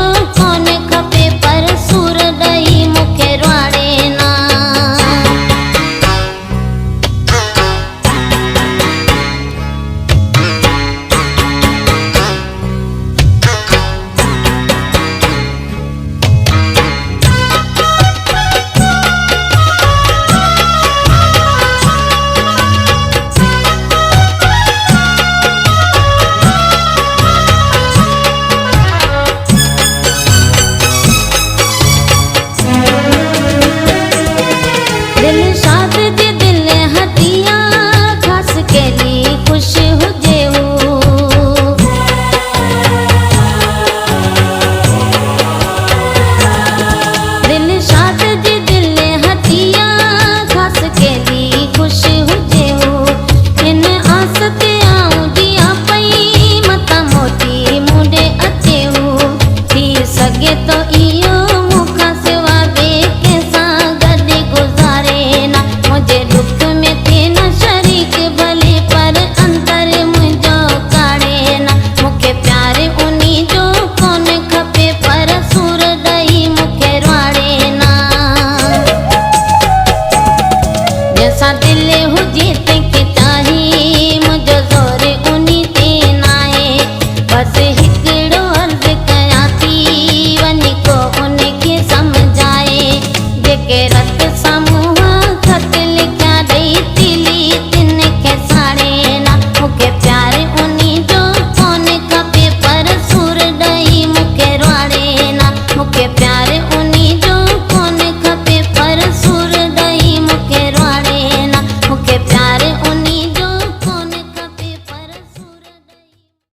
ॿियो कोन खपे पर सूर ॾई मूंखे रुआड़े ना। दिल शाद जे दिल हटिया खास केली खुश हुजे हू। दिल शाद जे दिल हटिया खास केली खुश हुजे हू। हिन आस ते आऊं जिया पई मता मोती मुंडे अचे हू। थी सघे तो इहो मूंखां सिवा ॿिए कंहिंसां गॾु गुज़ारे ना। मुंहिंजे दुख में थिए न शरीक भले पर अंदर मुंहिंजो काढ़े ना। मूंखे प्यार उन्ही जो